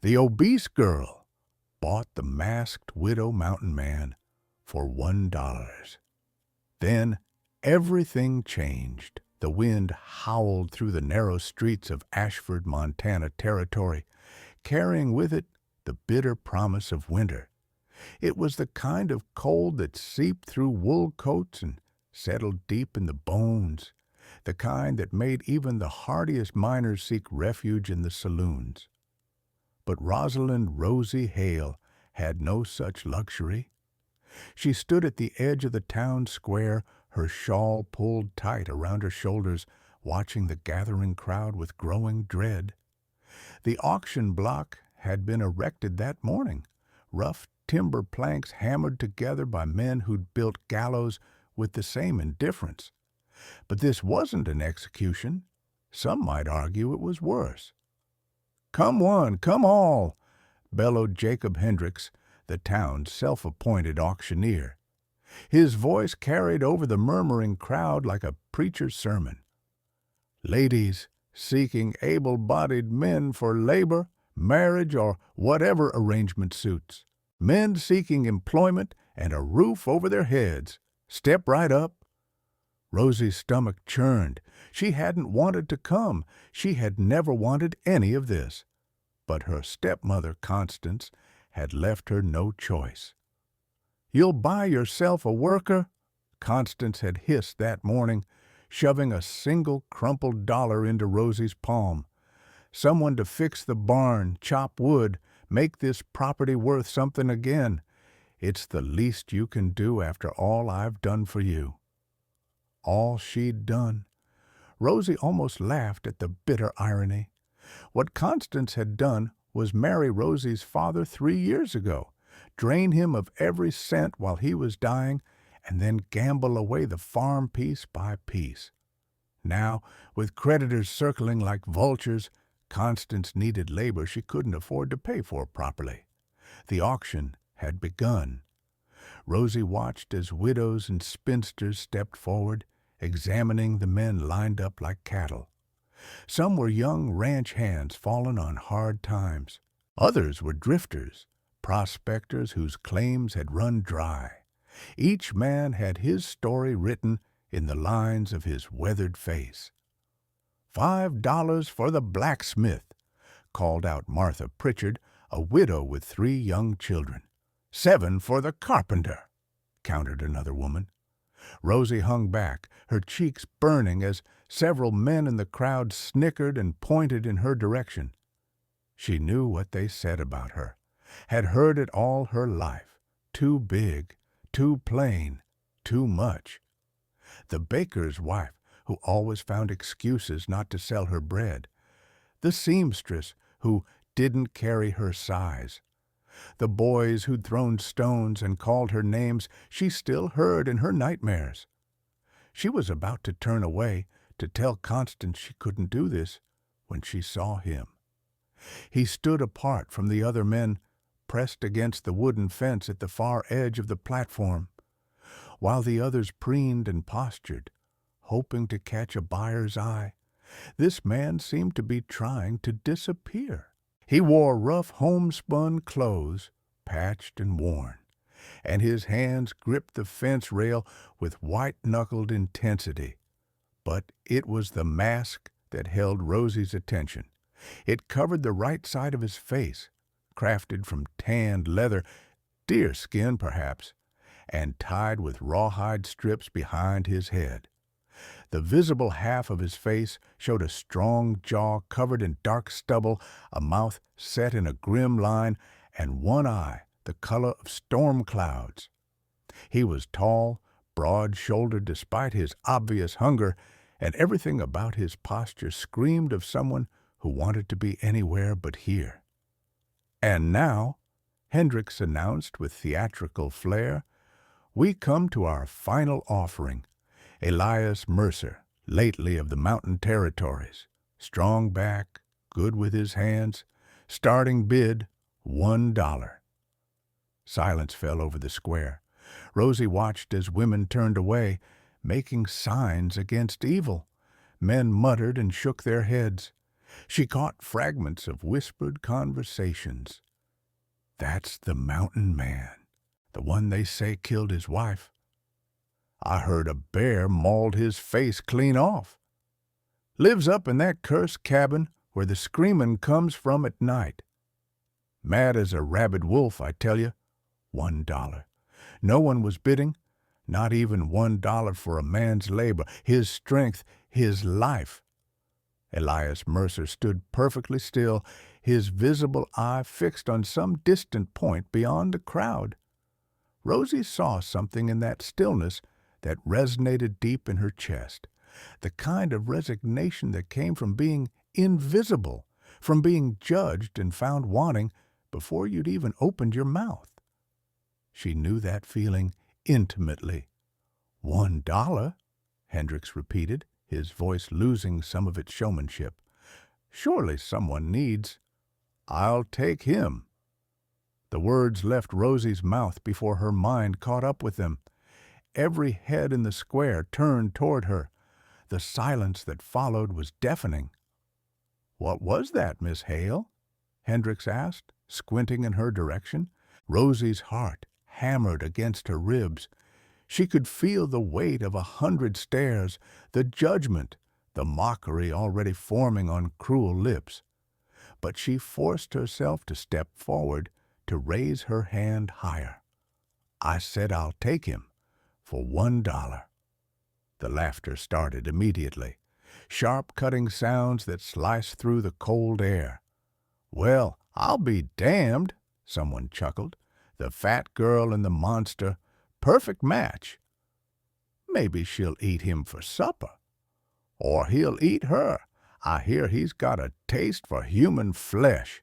The obese girl bought the masked widow mountain man for $1. Then everything changed. The wind howled through the narrow streets of Ashford, Montana territory, carrying with it the bitter promise of winter. It was the kind of cold that seeped through wool coats and settled deep in the bones, the kind that made even the hardiest miners seek refuge in the saloons. But Rosalind Rosie Hale had no such luxury. She stood at the edge of the town square, her shawl pulled tight around her shoulders, watching the gathering crowd with growing dread. The auction block had been erected that morning, rough timber planks hammered together by men who'd built gallows with the same indifference. But this wasn't an execution. Some might argue it was worse. "Come one, come all," bellowed Jacob Hendricks, the town's self-appointed auctioneer. His voice carried over the murmuring crowd like a preacher's sermon. "Ladies seeking able-bodied men for labor, marriage, or whatever arrangement suits. Men seeking employment and a roof over their heads. Step right up." Rosie's stomach churned. She hadn't wanted to come. She had never wanted any of this. But her stepmother, Constance, had left her no choice. "You'll buy yourself a worker?" Constance had hissed that morning, shoving a single crumpled dollar into Rosie's palm. "Someone to fix the barn, chop wood, make this property worth something again. It's the least you can do after all I've done for you." All she'd done. Rosie almost laughed at the bitter irony. What Constance had done was marry Rosie's father 3 years ago, drain him of every cent while he was dying, and then gamble away the farm piece by piece. Now, with creditors circling like vultures, Constance needed labor she couldn't afford to pay for properly. The auction had begun. Rosie watched as widows and spinsters stepped forward, examining the men lined up like cattle. Some were young ranch hands fallen on hard times. Others were drifters, prospectors whose claims had run dry. Each man had his story written in the lines of his weathered face. $5 for the blacksmith," called out Martha Pritchard, a widow with 3 young children. "7 for the carpenter," countered another woman. Rosie hung back, her cheeks burning as several men in the crowd snickered and pointed in her direction. She knew what they said about her, had heard it all her life. Too big, too plain, too much. The baker's wife, who always found excuses not to sell her bread. The seamstress, who didn't carry her size. The boys who'd thrown stones and called her names she still heard in her nightmares. She was about to turn away, to tell Constance she couldn't do this, when she saw him. He stood apart from the other men, pressed against the wooden fence at the far edge of the platform. While the others preened and postured, hoping to catch a buyer's eye, this man seemed to be trying to disappear. He wore rough homespun clothes, patched and worn, and his hands gripped the fence rail with white-knuckled intensity. But it was the mask that held Rosie's attention. It covered the right side of his face, crafted from tanned leather, deerskin perhaps, and tied with rawhide strips behind his head. The visible half of his face showed a strong jaw covered in dark stubble, a mouth set in a grim line, and one eye the color of storm clouds. He was tall, broad-shouldered despite his obvious hunger, and everything about his posture screamed of someone who wanted to be anywhere but here. "And now," Hendricks announced with theatrical flair, "we come to our final offering. Elias Mercer, lately of the Mountain Territories. Strong back, good with his hands. Starting bid, $1. Silence fell over the square. Rosie watched as women turned away, making signs against evil. Men muttered and shook their heads. She caught fragments of whispered conversations. "That's the mountain man, the one they say killed his wife. I heard a bear mauled his face clean off. Lives up in that cursed cabin where the screamin' comes from at night. Mad as a rabid wolf, I tell you. $1. No one was bidding, not even $1 for a man's labor, his strength, his life." Elias Mercer stood perfectly still, his visible eye fixed on some distant point beyond the crowd. Rosie saw something in that stillness that resonated deep in her chest, the kind of resignation that came from being invisible, from being judged and found wanting before you'd even opened your mouth. She knew that feeling intimately. $1, Hendricks repeated, his voice losing some of its showmanship. "Surely someone needs—" "I'll take him." The words left Rosie's mouth before her mind caught up with them. Every head in the square turned toward her. The silence that followed was deafening. "What was that, Miss Hale?" Hendricks asked, squinting in her direction. Rosie's heart hammered against her ribs. She could feel the weight of 100 stares, the judgment, the mockery already forming on cruel lips. But she forced herself to step forward, to raise her hand higher. "I said I'll take him for $1. The laughter started immediately, sharp cutting sounds that sliced through the cold air. "Well, I'll be damned," someone chuckled. "The fat girl and the monster. Perfect match. Maybe she'll eat him for supper. Or he'll eat her. I hear he's got a taste for human flesh."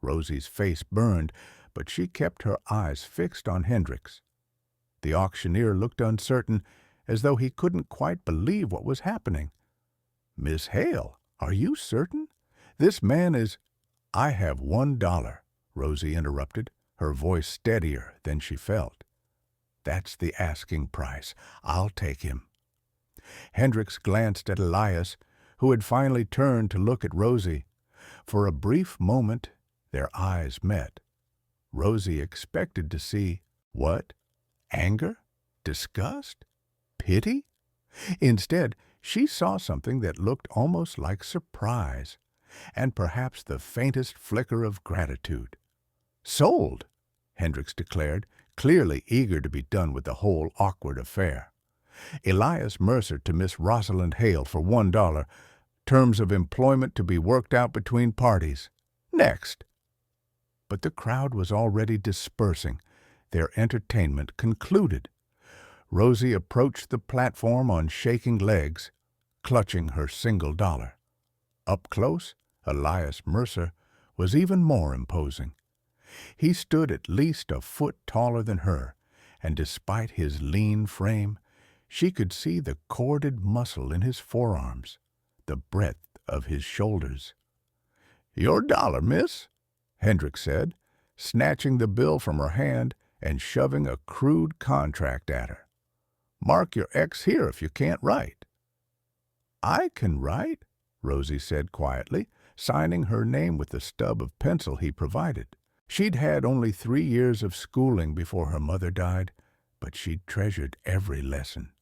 Rosie's face burned, but she kept her eyes fixed on Hendricks. The auctioneer looked uncertain, as though he couldn't quite believe what was happening. "Miss Hale, are you certain? This man is—" "I have $1, Rosie interrupted, her voice steadier than she felt. "That's the asking price. I'll take him." Hendricks glanced at Elias, who had finally turned to look at Rosie. For a brief moment, their eyes met. Rosie expected to see, what? Anger? Disgust? Pity? Instead, she saw something that looked almost like surprise, and perhaps the faintest flicker of gratitude. "Sold," Hendricks declared, clearly eager to be done with the whole awkward affair. "Elias Mercer to Miss Rosalind Hale for $1. Terms of employment to be worked out between parties. Next." But the crowd was already dispersing, their entertainment concluded. Rosie approached the platform on shaking legs, clutching her $1. Up close, Elias Mercer was even more imposing. He stood at least a foot taller than her, and despite his lean frame, she could see the corded muscle in his forearms, the breadth of his shoulders. "Your $1, miss," Hendricks said, snatching the bill from her hand and shoving a crude contract at her. "Mark your X here if you can't write." "I can write," Rosie said quietly, signing her name with the stub of pencil he provided. She'd had only 3 years of schooling before her mother died, but she'd treasured every lesson.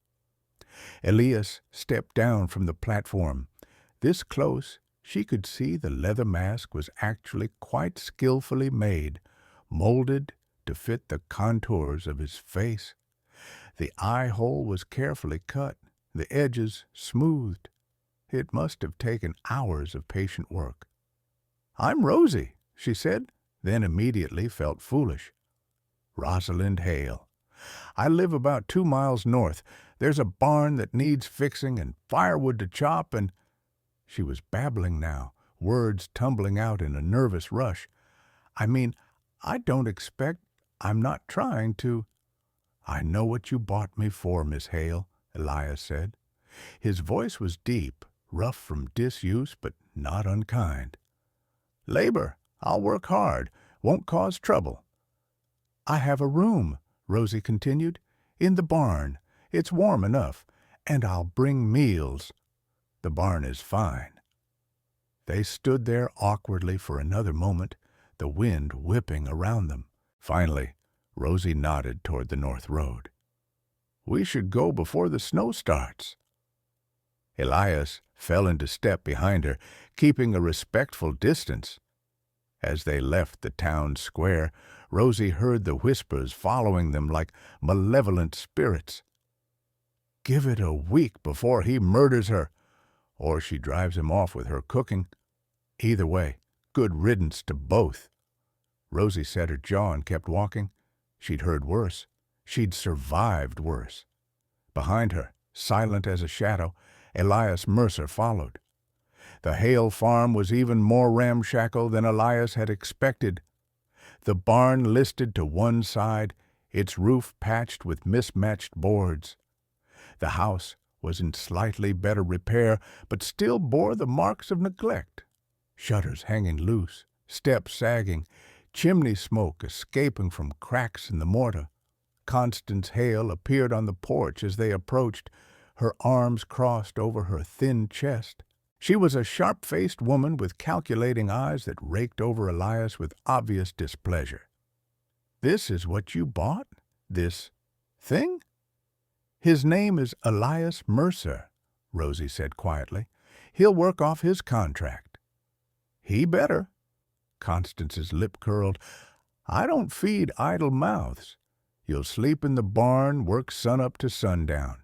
Elias stepped down from the platform. This close, she could see the leather mask was actually quite skillfully made, molded to fit the contours of his face. The eye hole was carefully cut, the edges smoothed. It must have taken hours of patient work. "I'm Rosie," she said, then immediately felt foolish. "Rosalind Hale. I live about 2 miles north. There's a barn that needs fixing and firewood to chop and—" She was babbling now, words tumbling out in a nervous rush. "I mean, I don't expect—I'm not trying to—" "I know what you bought me for, Miss Hale," Elias said. His voice was deep, rough from disuse, but not unkind. "Labor. I'll work hard. Won't cause trouble." "I have a room," Rosie continued, "in the barn. It's warm enough. And I'll bring meals. The barn is fine." They stood there awkwardly for another moment, the wind whipping around them. Finally, Rosie nodded toward the north road. "We should go before the snow starts." Elias fell into step behind her, keeping a respectful distance. As they left the town square, Rosie heard the whispers following them like malevolent spirits. "Give it a week before he murders her, or she drives him off with her cooking. Either way, good riddance to both." Rosie set her jaw and kept walking. She'd heard worse. She'd survived worse. Behind her, silent as a shadow, Elias Mercer followed. The Hale farm was even more ramshackle than Elias had expected. The barn listed to one side, its roof patched with mismatched boards. The house was in slightly better repair, but still bore the marks of neglect. Shutters hanging loose, steps sagging, chimney smoke escaping from cracks in the mortar. Constance Hale appeared on the porch as they approached, her arms crossed over her thin chest. She was a sharp-faced woman with calculating eyes that raked over Elias with obvious displeasure. "This is what you bought? This thing?" "His name is Elias Mercer," Rosie said quietly. "He'll work off his contract." "He better." Constance's lip curled. "I don't feed idle mouths. You'll sleep in the barn, work sunup to sundown.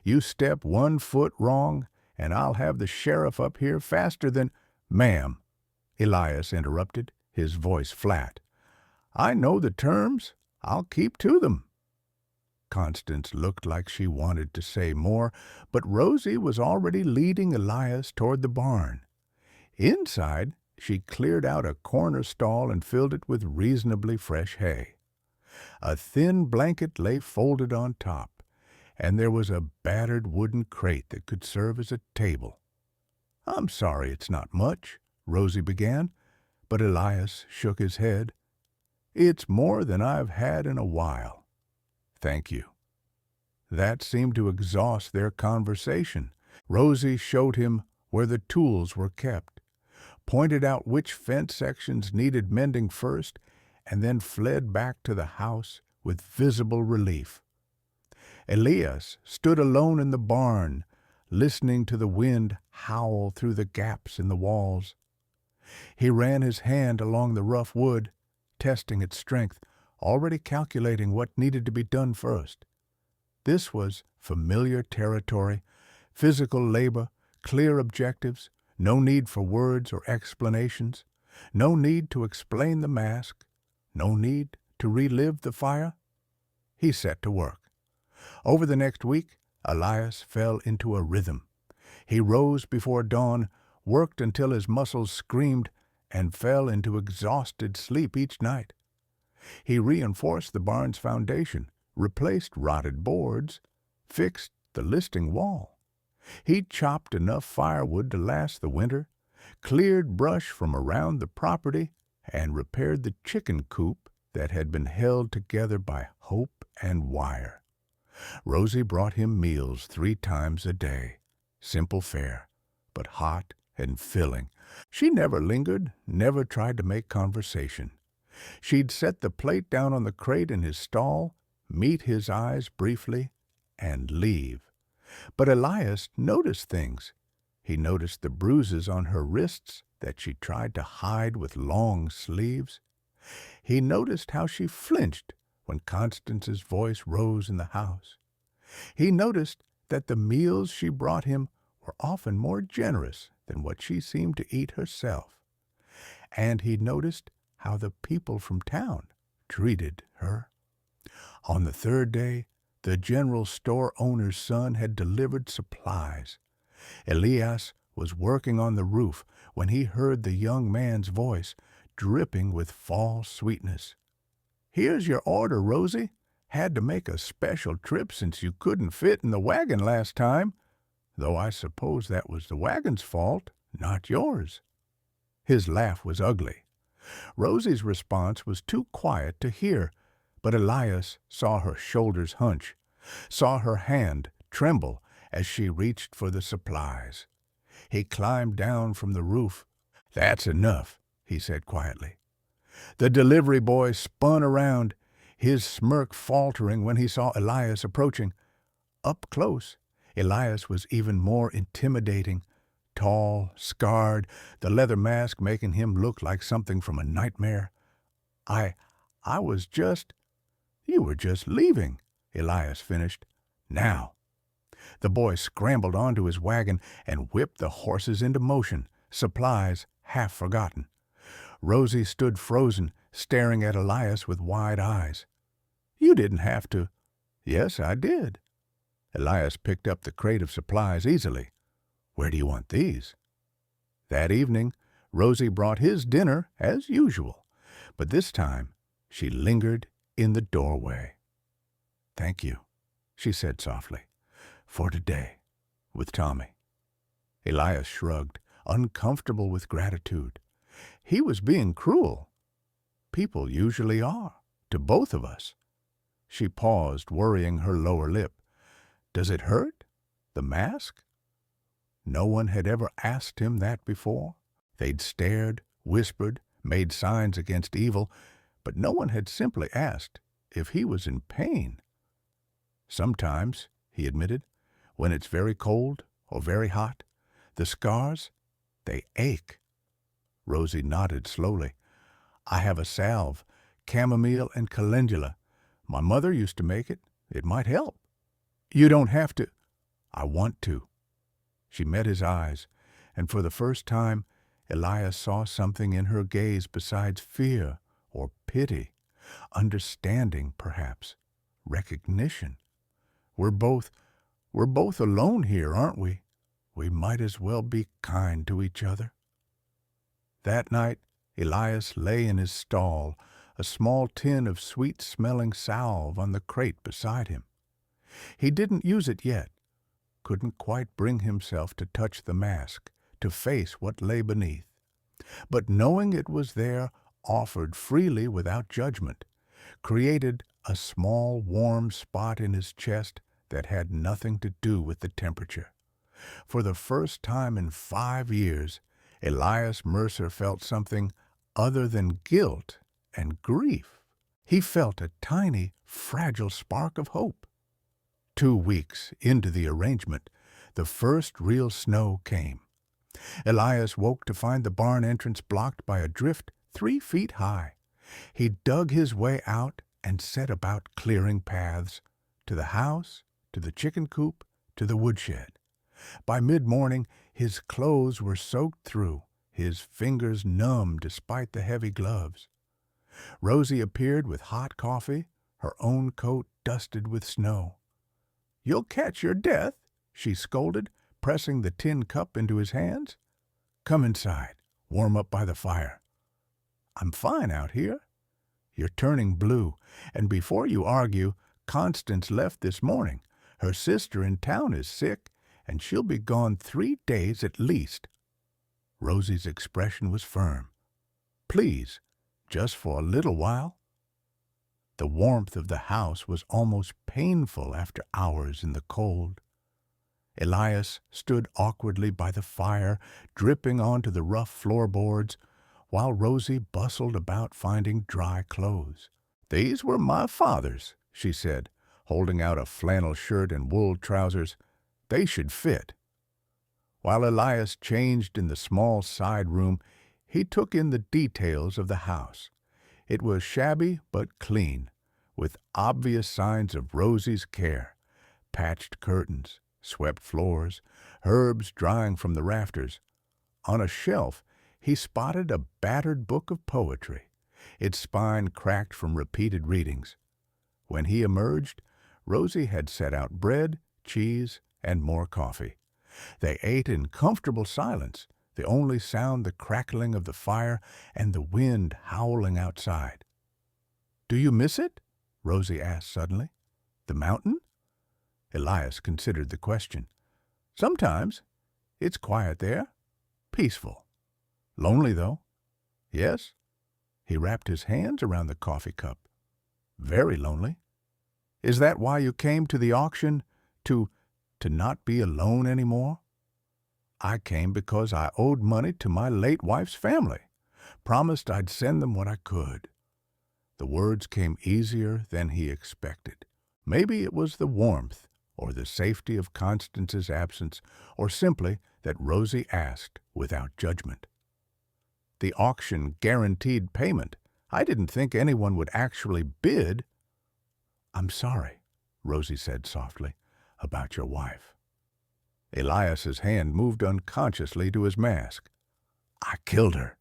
You step 1 foot wrong, and I'll have the sheriff up here faster than—" "Ma'am," Elias interrupted, his voice flat. "I know the terms. I'll keep to them." Constance looked like she wanted to say more, but Rosie was already leading Elias toward the barn. Inside, she cleared out a corner stall and filled it with reasonably fresh hay. A thin blanket lay folded on top, and there was a battered wooden crate that could serve as a table. "I'm sorry it's not much," Rosie began, but Elias shook his head. "It's more than I've had in a while. Thank you." That seemed to exhaust their conversation. Rosie showed him where the tools were kept, pointed out which fence sections needed mending first, and then fled back to the house with visible relief. Elias stood alone in the barn, listening to the wind howl through the gaps in the walls. He ran his hand along the rough wood, testing its strength, already calculating what needed to be done first. This was familiar territory, physical labor, clear objectives, no need for words or explanations, no need to explain the mask, no need to relive the fire. He set to work. Over the next week, Elias fell into a rhythm. He rose before dawn, worked until his muscles screamed, and fell into exhausted sleep each night. He reinforced the barn's foundation, replaced rotted boards, fixed the listing wall. He chopped enough firewood to last the winter, cleared brush from around the property, and repaired the chicken coop that had been held together by hope and wire. Rosie brought him meals 3 times a day, simple fare, but hot and filling. She never lingered, never tried to make conversation. She'd set the plate down on the crate in his stall, meet his eyes briefly, and leave. But Elias noticed things. He noticed the bruises on her wrists that she tried to hide with long sleeves. He noticed how she flinched when Constance's voice rose in the house. He noticed that the meals she brought him were often more generous than what she seemed to eat herself. And he noticed how the people from town treated her. On the 3rd day, the general store owner's son had delivered supplies. Elias was working on the roof when he heard the young man's voice, dripping with fall sweetness. "Here's your order, Rosie. Had to make a special trip since you couldn't fit in the wagon last time, though I suppose that was the wagon's fault, not yours." His laugh was ugly. Rosie's response was too quiet to hear, but Elias saw her shoulders hunch, saw her hand tremble as she reached for the supplies. He climbed down from the roof, "That's enough," he said quietly. The delivery boy spun around, his smirk faltering when he saw Elias approaching. Up close, Elias was even more intimidating. Tall, scarred, the leather mask making him look like something from a nightmare. I was just... You were just leaving," Elias finished. "Now." The boy scrambled onto his wagon and whipped the horses into motion, supplies half forgotten. Rosie stood frozen, staring at Elias with wide eyes. "You didn't have to." "Yes, I did." Elias picked up the crate of supplies easily. "Where do you want these?" That evening, Rosie brought his dinner as usual, but this time she lingered in the doorway. "Thank you," she said softly, "for today, with Tommy." Elias shrugged, uncomfortable with gratitude. He was being cruel. People usually are, to both of us. She paused, worrying her lower lip. Does it hurt? The mask? No one had ever asked him that before. They'd stared, whispered, made signs against evil, but no one had simply asked if he was in pain. "Sometimes," he admitted, "when it's very cold or very hot, the scars, they ache." Rosie nodded slowly. "I have a salve, chamomile and calendula. My mother used to make it. It might help." "You don't have to." "I want to." She met his eyes, and for the first time, Elias saw something in her gaze besides fear or pity, understanding, perhaps, recognition. We're both alone here, aren't we? We might as well be kind to each other." That night, Elias lay in his stall, a small tin of sweet-smelling salve on the crate beside him. He didn't use it yet, couldn't quite bring himself to touch the mask, to face what lay beneath. But knowing it was there, offered freely without judgment, created a small warm spot in his chest that had nothing to do with the temperature. For the first time in 5 years, Elias Mercer felt something other than guilt and grief. He felt a tiny, fragile spark of hope. 2 weeks into the arrangement, the first real snow came. Elias woke to find the barn entrance blocked by a drift 3 feet high. He dug his way out and set about clearing paths, to the house, to the chicken coop, to the woodshed. By mid-morning, his clothes were soaked through, his fingers numb despite the heavy gloves. Rosie appeared with hot coffee, her own coat dusted with snow. "You'll catch your death," she scolded, pressing the tin cup into his hands. "Come inside, warm up by the fire." "I'm fine out here." "You're turning blue, and before you argue, Constance left this morning. Her sister in town is sick, and she'll be gone 3 days at least." Rosie's expression was firm. "Please, just for a little while." The warmth of the house was almost painful after hours in the cold. Elias stood awkwardly by the fire, dripping onto the rough floorboards, while Rosie bustled about finding dry clothes. "These were my father's," she said, holding out a flannel shirt and wool trousers. "They should fit." While Elias changed in the small side room, he took in the details of the house. It was shabby but clean, with obvious signs of Rosie's care. Patched curtains, swept floors, herbs drying from the rafters. On a shelf, he spotted a battered book of poetry, its spine cracked from repeated readings. When he emerged, Rosie had set out bread, cheese, and more coffee. They ate in comfortable silence, the only sound the crackling of the fire and the wind howling outside. "Do you miss it?" Rosie asked suddenly. "The mountain?" Elias considered the question. "Sometimes. It's quiet there. Peaceful. Lonely, though." "Yes?" He wrapped his hands around the coffee cup. "Very lonely. Is that why you came to the auction? To not be alone anymore?" I came because I owed money to my late wife's family. Promised I'd send them what I could." The words came easier than he expected. Maybe it was the warmth, or the safety of Constance's absence, or simply that Rosie asked without judgment. "The auction guaranteed payment. I didn't think anyone would actually bid." "I'm sorry," Rosie said softly, "about your wife." Elias's hand moved unconsciously to his mask. "I killed her."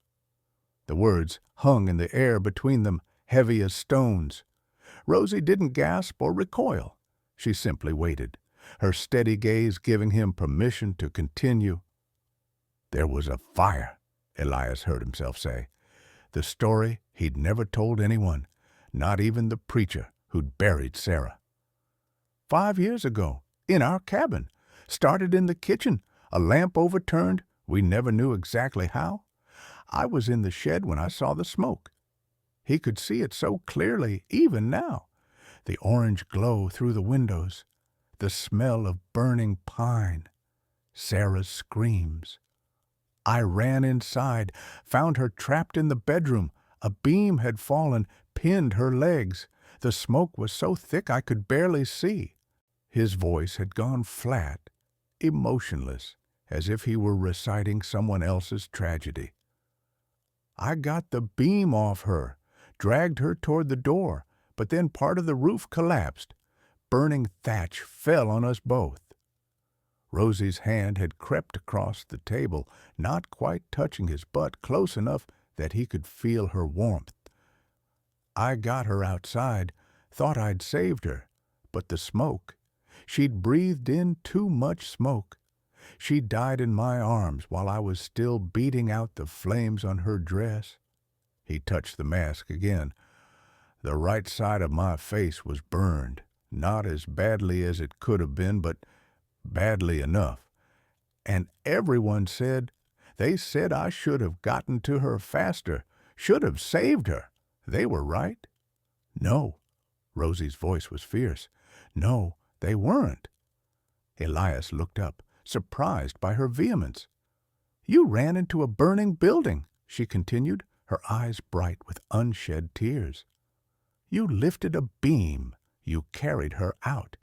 The words hung in the air between them, heavy as stones. Rosie didn't gasp or recoil. She simply waited, her steady gaze giving him permission to continue. "There was a fire," Elias heard himself say. The story he'd never told anyone, not even the preacher who'd buried Sarah. 5 years ago, in our cabin. Started in the kitchen, a lamp overturned, we never knew exactly how. I was in the shed when I saw the smoke. He could see it so clearly, even now. The orange glow through the windows, the smell of burning pine, Sarah's screams. I ran inside, found her trapped in the bedroom. A beam had fallen, pinned her legs. The smoke was so thick I could barely see. His voice had gone flat, emotionless, as if he were reciting someone else's tragedy. I got the beam off her, dragged her toward the door, but then part of the roof collapsed. Burning thatch fell on us both. Rosie's hand had crept across the table, not quite touching his butt, close enough that he could feel her warmth. I got her outside, thought I'd saved her, but the smoke. She'd breathed in too much smoke. She died in my arms while I was still beating out the flames on her dress. He touched the mask again. The right side of my face was burned, not as badly as it could have been, but badly enough. And everyone said, they said I should have gotten to her faster, should have saved her. They were right. No, Rosie's voice was fierce. No, they weren't. Elias looked up, surprised by her vehemence. "You ran into a burning building," she continued, her eyes bright with unshed tears. "You lifted a beam. You carried her out.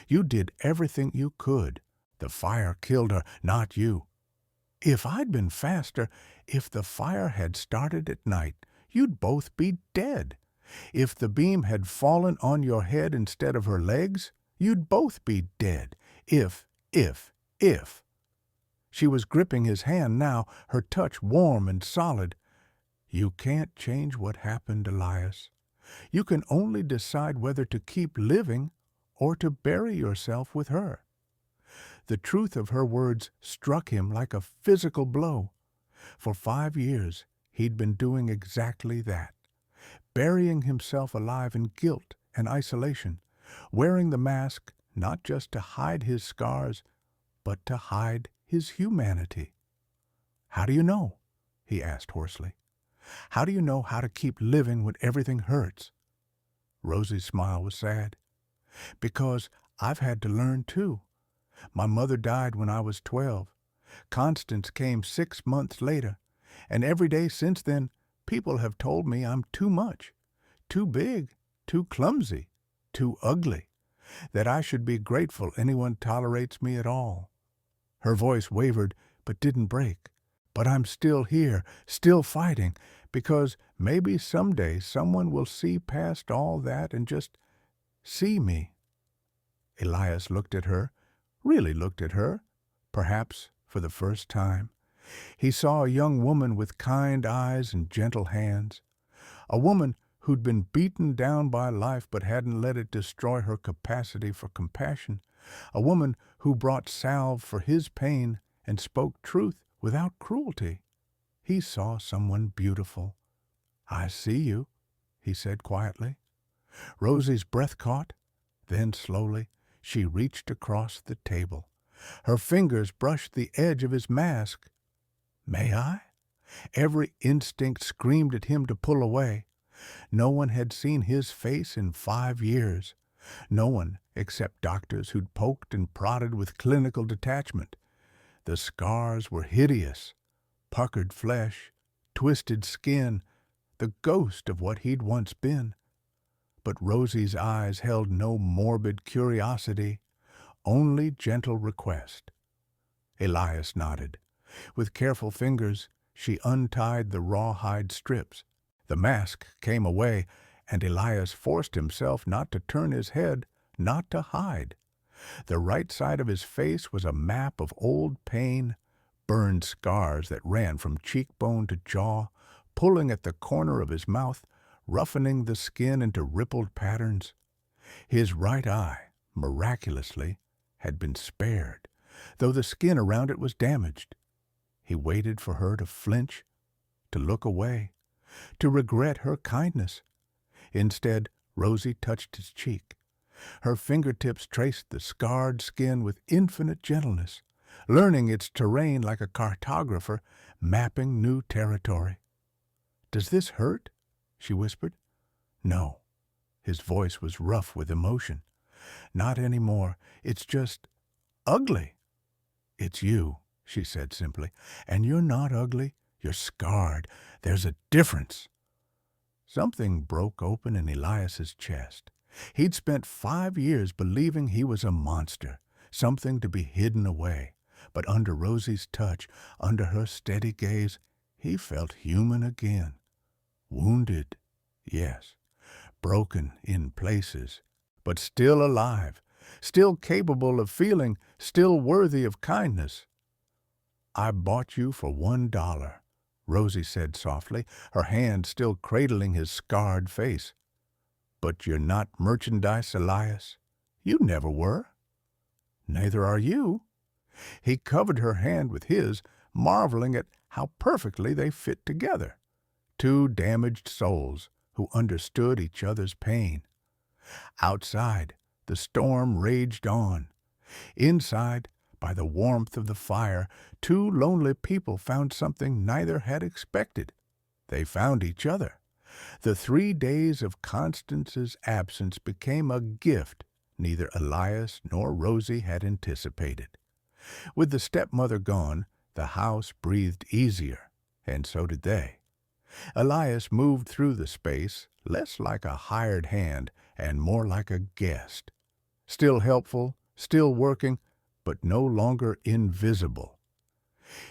You did everything you could. The fire killed her, not you. If I'd been faster, if the fire had started at night, you'd both be dead. If the beam had fallen on your head instead of her legs, you'd both be dead. If. She was gripping his hand now, her touch warm and solid. "You can't change what happened, Elias. You can only decide whether to keep living or to bury yourself with her." The truth of her words struck him like a physical blow. For 5 years, he'd been doing exactly that, burying himself alive in guilt and isolation, wearing the mask not just to hide his scars, but to hide his humanity. "How do you know?" he asked hoarsely. "How do you know how to keep living when everything hurts?" Rosie's smile was sad. "Because I've had to learn too. My mother died when I was 12. Constance came 6 months later, and every day since then, people have told me I'm too much, too big, too clumsy, too ugly, that I should be grateful anyone tolerates me at all." Her voice wavered but didn't break. "But I'm still here, still fighting, because maybe someday someone will see past all that and just see me." Elias looked at her, really looked at her, perhaps for the first time. He saw a young woman with kind eyes and gentle hands, a woman who'd been beaten down by life but hadn't let it destroy her capacity for compassion, a woman who brought salve for his pain and spoke truth without cruelty. He saw someone beautiful. "I see you," he said quietly. Rosie's breath caught. Then slowly she reached across the table. Her fingers brushed the edge of his mask. "May I?" Every instinct screamed at him to pull away. No one had seen his face in 5 years. No one except doctors who'd poked and prodded with clinical detachment. The scars were hideous, puckered flesh, twisted skin, the ghost of what he'd once been. But Rosie's eyes held no morbid curiosity, only gentle request. Elias nodded. With careful fingers, she untied the rawhide strips. The mask came away, and Elias forced himself not to turn his head, not to hide. The right side of his face was a map of old pain, burned scars that ran from cheekbone to jaw, pulling at the corner of his mouth, roughening the skin into rippled patterns. His right eye, miraculously, had been spared, though the skin around it was damaged. He waited for her to flinch, to look away, to regret her kindness. Instead, Rosie touched his cheek. Her fingertips traced the scarred skin with infinite gentleness, learning its terrain like a cartographer mapping new territory. "Does this hurt?" she whispered. "No." His voice was rough with emotion. "Not anymore. It's just ugly." "It's you," she said simply. "And you're not ugly. You're scarred. There's a difference." Something broke open in Elias's chest. He'd spent 5 years believing he was a monster, something to be hidden away. But under Rosie's touch, under her steady gaze, he felt human again. Wounded, yes. Broken in places, but still alive, still capable of feeling, still worthy of kindness. "I bought you for $1, Rosie said softly, her hand still cradling his scarred face. "But you're not merchandise, Elias. You never were." "Neither are you." He covered her hand with his, marveling at how perfectly they fit together. Two damaged souls who understood each other's pain. Outside, the storm raged on. Inside, by the warmth of the fire, two lonely people found something neither had expected. They found each other. The 3 days of Constance's absence became a gift neither Elias nor Rosie had anticipated. With the stepmother gone, the house breathed easier, and so did they. Elias moved through the space, less like a hired hand and more like a guest. Still helpful, still working, but no longer invisible.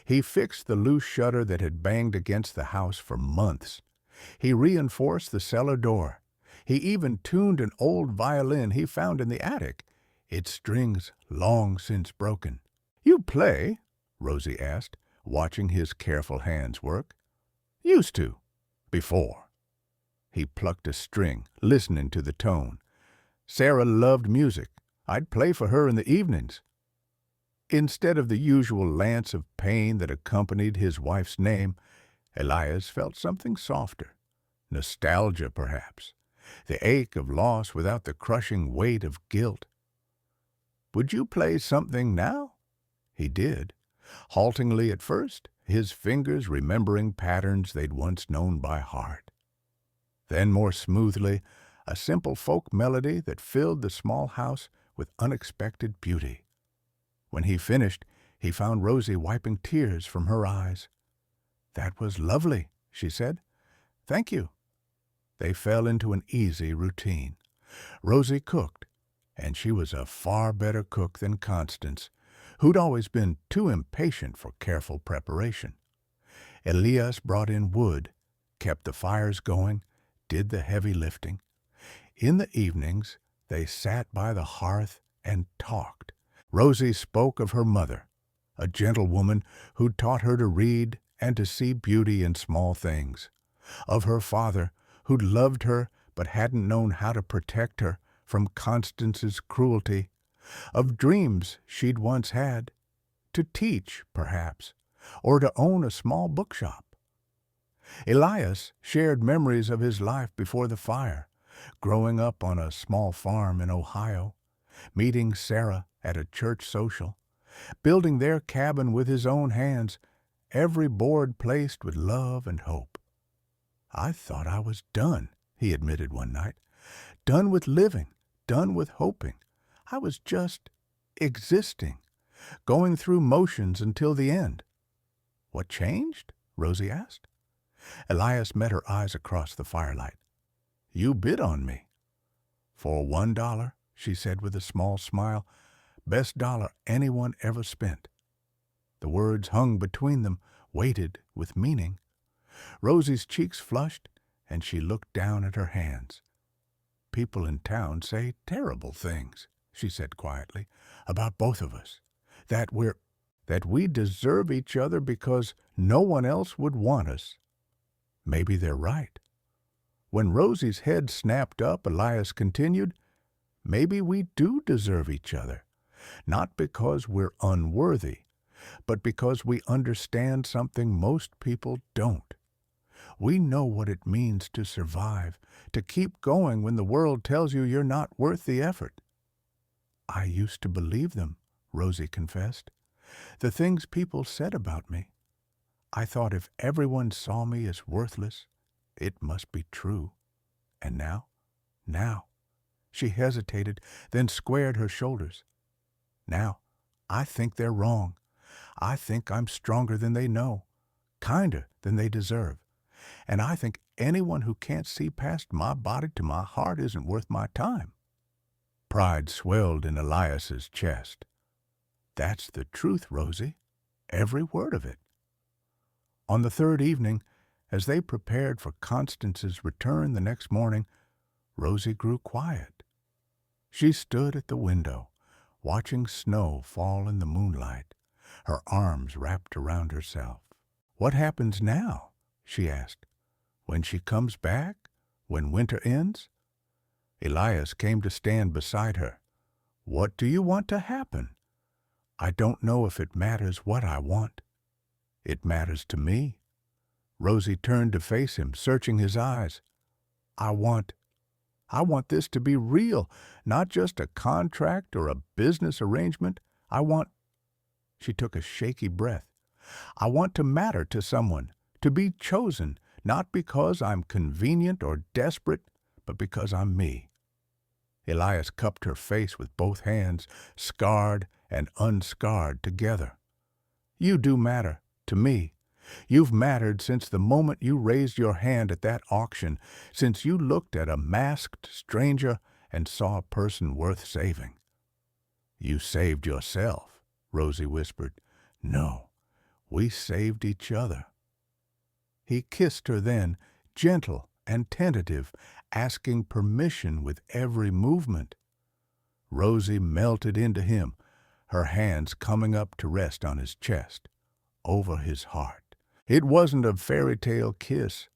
He fixed the loose shutter that had banged against the house for months. He reinforced the cellar door. He even tuned an old violin he found in the attic, its strings long since broken. "You play?" Rosie asked, watching his careful hands work. "Used to. Before." He plucked a string, listening to the tone. "Sarah loved music. I'd play for her in the evenings." Instead of the usual lance of pain that accompanied his wife's name, Elias felt something softer. Nostalgia, perhaps. The ache of loss without the crushing weight of guilt. "Would you play something now?" He did. Haltingly at first, his fingers remembering patterns they'd once known by heart. Then more smoothly, a simple folk melody that filled the small house with unexpected beauty. When he finished, he found Rosie wiping tears from her eyes. "That was lovely," she said. "Thank you." They fell into an easy routine. Rosie cooked, and she was a far better cook than Constance, who'd always been too impatient for careful preparation. Elias brought in wood, kept the fires going, did the heavy lifting. In the evenings, they sat by the hearth and talked. Rosie spoke of her mother, a gentle woman who'd taught her to read and to see beauty in small things. Of her father, who'd loved her but hadn't known how to protect her from Constance's cruelty. Of dreams she'd once had, to teach, perhaps, or to own a small bookshop. Elias shared memories of his life before the fire, growing up on a small farm in Ohio, meeting Sarah at a church social, building their cabin with his own hands, every board placed with love and hope. "I thought I was done," he admitted one night. "Done with living, done with hoping. I was just existing. going through motions until the end. What changed? Rosie asked. Elias met her eyes across the firelight. You bid on me. For $1, she said with a small smile, best dollar anyone ever spent. The words hung between them, weighted with meaning. Rosie's cheeks flushed, and she looked down at her hands. People in town say terrible things, she said quietly, about both of us. That we deserve each other because no one else would want us. Maybe they're right. When Rosie's head snapped up, Elias continued, maybe we do deserve each other, not because we're unworthy, but because we understand something most people don't. We know what it means to survive, to keep going when the world tells you you're not worth the effort. I used to believe them, Rosie confessed. The things people said about me. I thought if everyone saw me as worthless, it must be true. And now? She hesitated, then squared her shoulders. Now, I think they're wrong. I think I'm stronger than they know, kinder than they deserve. And I think anyone who can't see past my body to my heart isn't worth my time. Pride swelled in Elias's chest. That's the truth, Rosie. Every word of it. On the third evening, as they prepared for Constance's return the next morning, Rosie grew quiet. She stood at the window, watching snow fall in the moonlight, her arms wrapped around herself. What happens now? She asked. When she comes back? When winter ends? Elias came to stand beside her. What do you want to happen? I don't know if it matters what I want. It matters to me. Rosie turned to face him, searching his eyes. I want this to be real, not just a contract or a business arrangement. She took a shaky breath. I want to matter to someone, to be chosen, not because I'm convenient or desperate, but because I'm me. Elias cupped her face with both hands, scarred and unscarred together. You do matter, to me. You've mattered since the moment you raised your hand at that auction, since you looked at a masked stranger and saw a person worth saving. You saved yourself, Rosie whispered. No, we saved each other. He kissed her then, gentle and tentative, asking permission with every movement. Rosie melted into him, her hands coming up to rest on his chest, over his heart. It wasn't a fairy tale kiss.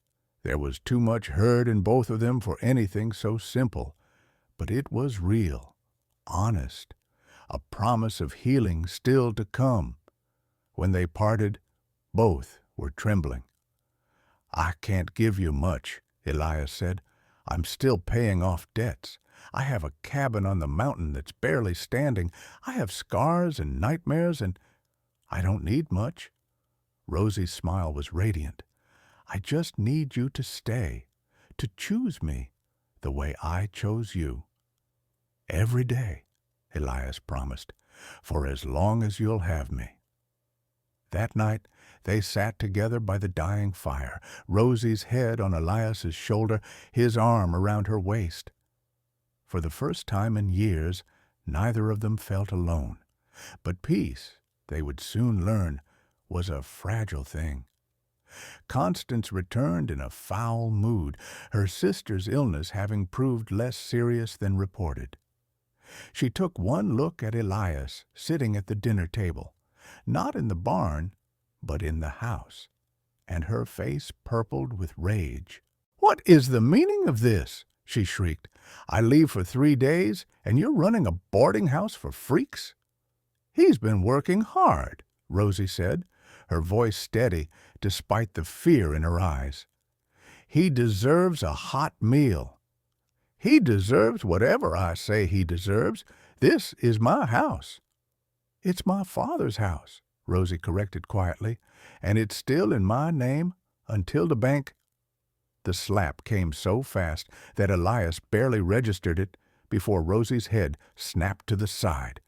There was too much hurt in both of them for anything so simple. But it was real, honest, a promise of healing still to come. When they parted, both were trembling. I can't give you much, Elias said. I'm still paying off debts. I have a cabin on the mountain that's barely standing. I have scars and nightmares, and I don't need much. Rosie's smile was radiant. I just need you to stay, to choose me the way I chose you. Every day, Elias promised, for as long as you'll have me. That night, they sat together by the dying fire, Rosie's head on Elias's shoulder, his arm around her waist. For the first time in years, neither of them felt alone. But peace, they would soon learn, was a fragile thing. Constance returned in a foul mood, her sister's illness having proved less serious than reported. She took one look at Elias sitting at the dinner table, not in the barn, but in the house, and her face purpled with rage. What is the meaning of this? She shrieked. I leave for 3 days, and you're running a boarding house for freaks? He's been working hard, Rosie said, her voice steady despite the fear in her eyes. He deserves a hot meal. He deserves whatever I say he deserves. This is my house. It's my father's house, Rosie corrected quietly, and it's still in my name until the bank. The slap came so fast that Elias barely registered it before Rosie's head snapped to the side.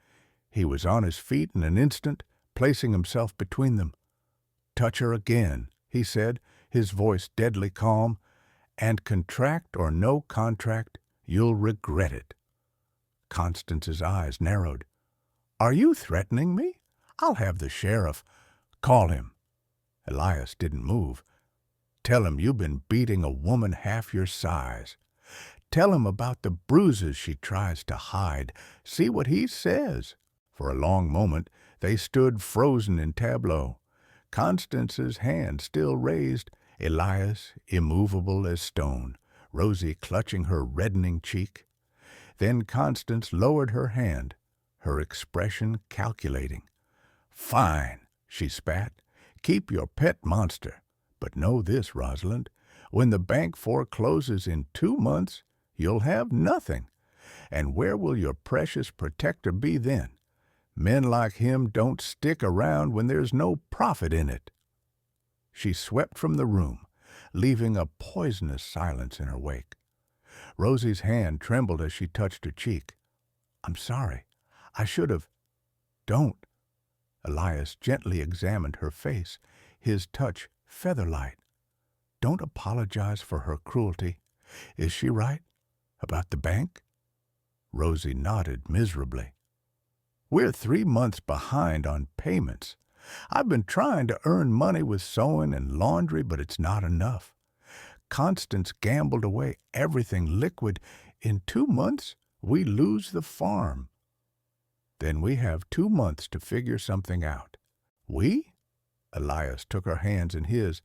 He was on his feet in an instant, placing himself between them. "Touch her again," he said, his voice deadly calm, "and contract or no contract, you'll regret it." Constance's eyes narrowed. "Are you threatening me? I'll have the sheriff." "Call him." Elias didn't move. "Tell him you've been beating a woman half your size. Tell him about the bruises she tries to hide. See what he says." For a long moment they stood frozen in tableau. Constance's hand still raised, Elias immovable as stone, Rosie clutching her reddening cheek. Then Constance lowered her hand, her expression calculating. "Fine," she spat. "Keep your pet monster. But know this, Rosalind, when the bank forecloses in 2 months, you'll have nothing. And where will your precious protector be then? Men like him don't stick around when there's no profit in it." She swept from the room, leaving a poisonous silence in her wake. Rosie's hand trembled as she touched her cheek. "I'm sorry. I should have—" "Don't." Elias gently examined her face, his touch feather-light. "Don't apologize for her cruelty. Is she right? About the bank?" Rosie nodded miserably. "We're 3 months behind on payments. I've been trying to earn money with sewing and laundry, but it's not enough. Constance gambled away everything liquid. In 2 months, we lose the farm. Then we have 2 months to figure something out." "We?" Elias took her hands in his.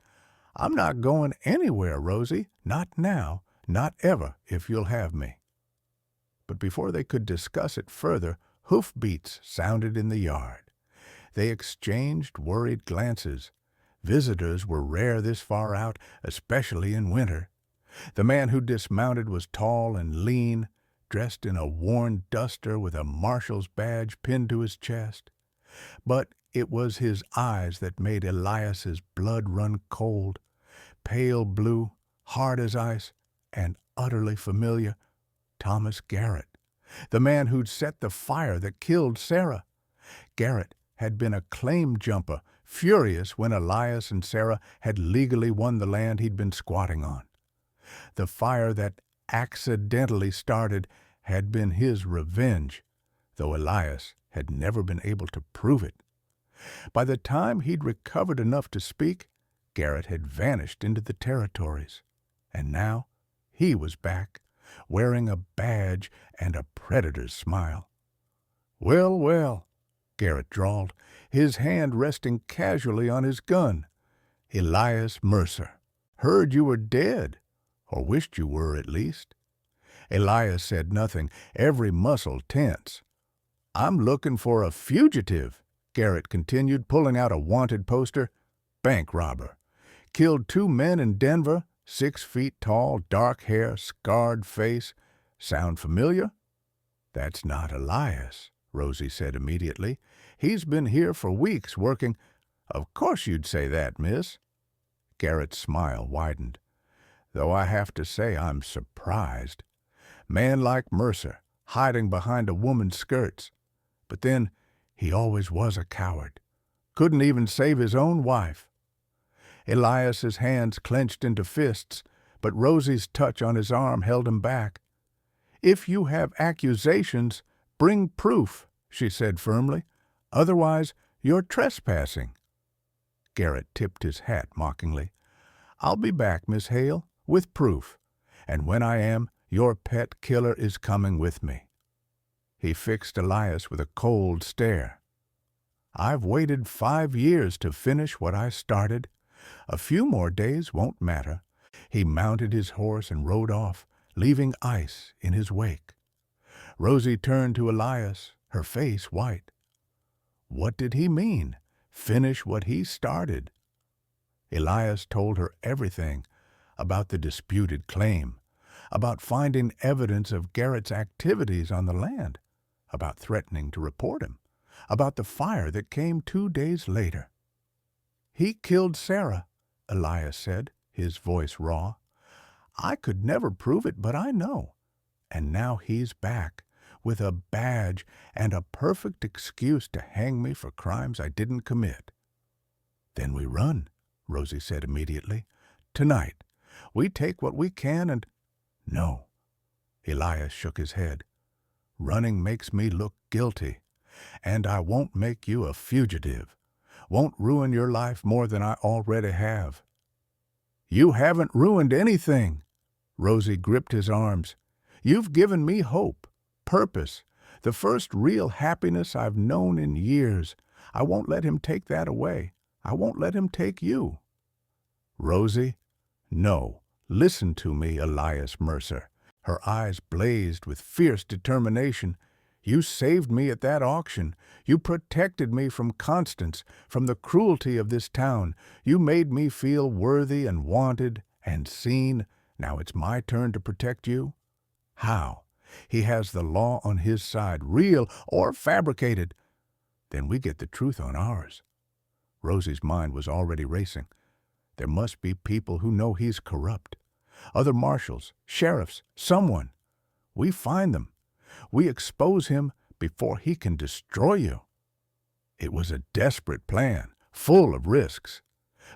"I'm not going anywhere, Rosie. Not now. Not ever, if you'll have me." But before they could discuss it further, hoofbeats sounded in the yard. They exchanged worried glances. Visitors were rare this far out, especially in winter. The man who dismounted was tall and lean, dressed in a worn duster with a marshal's badge pinned to his chest. But it was his eyes that made Elias's blood run cold. Pale blue, hard as ice, and utterly familiar. Thomas Garrett, the man who'd set the fire that killed Sarah. Garrett had been a claim jumper, furious when Elias and Sarah had legally won the land he'd been squatting on. The fire that accidentally started had been his revenge, though Elias had never been able to prove it. By the time he'd recovered enough to speak, Garrett had vanished into the territories. And now he was back, wearing a badge and a predator's smile. "Well, well," Garrett drawled, his hand resting casually on his gun. "Elias Mercer. Heard you were dead, or wished you were at least." Elias said nothing, every muscle tense. "I'm looking for a fugitive," Garrett continued, pulling out a wanted poster. "Bank robber. Killed 2 men in Denver, 6 feet tall, dark hair, scarred face. Sound familiar?" "That's not Elias," Rosie said immediately. "He's been here for weeks working—" "Of course you'd say that, miss." Garrett's smile widened. "Though I have to say I'm surprised. Man like Mercer, hiding behind a woman's skirts. But then, he always was a coward. Couldn't even save his own wife." Elias's hands clenched into fists, but Rosie's touch on his arm held him back. "If you have accusations, bring proof," she said firmly. "Otherwise, you're trespassing." Garrett tipped his hat mockingly. "I'll be back, Miss Hale, with proof. And when I am, your pet killer is coming with me." He fixed Elias with a cold stare. "I've waited 5 years to finish what I started. A few more days won't matter." He mounted his horse and rode off, leaving ice in his wake. Rosie turned to Elias, her face white. What did he mean? Finish what he started? Elias told her everything about the disputed claim, about finding evidence of Garrett's activities on the land, about threatening to report him, about the fire that came 2 days later. "He killed Sarah," Elias said, his voice raw. "I could never prove it, but I know. And now he's back, with a badge and a perfect excuse to hang me for crimes I didn't commit. Then we run, Rosie said immediately. Tonight. We take what we can and— No. Elias shook his head. Running makes me look guilty, and I won't make you a fugitive. Won't ruin your life more than I already have. You haven't ruined anything. Rosie gripped his arms. You've given me hope, purpose, the first real happiness I've known in years. I won't let him take that away. I won't let him take you. Rosie, no. Listen to me, Elias Mercer. Her eyes blazed with fierce determination. You saved me at that auction. You protected me from Constance, from the cruelty of this town. You made me feel worthy and wanted and seen. Now it's my turn to protect you? How? He has the law on his side, real or fabricated. Then we get the truth on ours. Rosie's mind was already racing. There must be people who know he's corrupt. Other marshals, sheriffs, someone. We find them. We expose him before he can destroy you. It was a desperate plan, full of risks.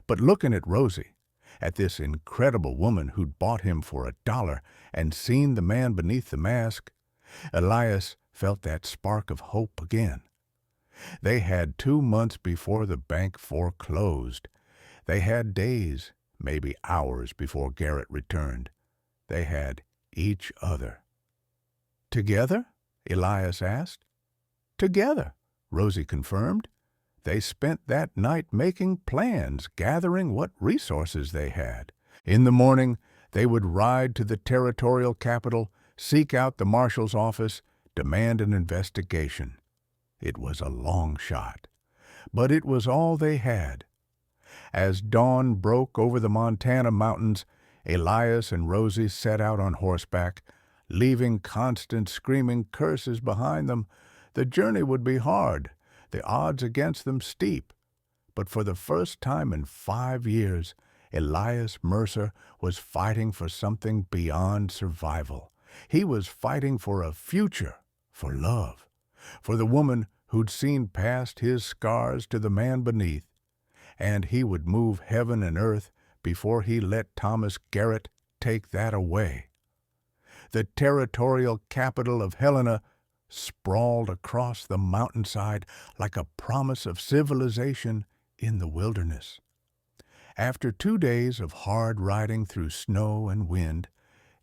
But looking at Rosie, at this incredible woman who'd bought him for $1 and seen the man beneath the mask, Elias felt that spark of hope again. They had 2 months before the bank foreclosed. They had days, maybe hours before Garrett returned. They had each other. Together? Elias asked. Together, Rosie confirmed. They spent that night making plans, gathering what resources they had. In the morning, they would ride to the territorial capital, seek out the marshal's office, demand an investigation. It was a long shot, but it was all they had. As dawn broke over the Montana mountains, Elias and Rosie set out on horseback, leaving Constance screaming curses behind them. The journey would be hard, the odds against them steep. But for the first time in 5 years, Elias Mercer was fighting for something beyond survival. He was fighting for a future, for love, for the woman who'd seen past his scars to the man beneath. And he would move heaven and earth before he let Thomas Garrett take that away. The territorial capital of Helena sprawled across the mountainside like a promise of civilization in the wilderness. After 2 days of hard riding through snow and wind,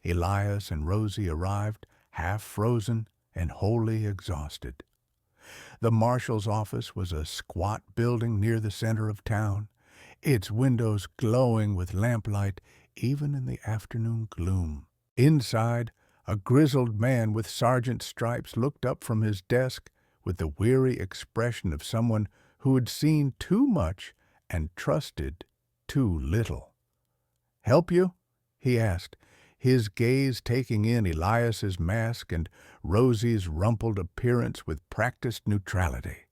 Elias and Rosie arrived, half frozen and wholly exhausted. The marshal's office was a squat building near the center of town, its windows glowing with lamplight even in the afternoon gloom. Inside, a grizzled man with sergeant's stripes looked up from his desk with the weary expression of someone who had seen too much and trusted too little. "Help you?" he asked, his gaze taking in Elias's mask and Rosie's rumpled appearance with practiced neutrality.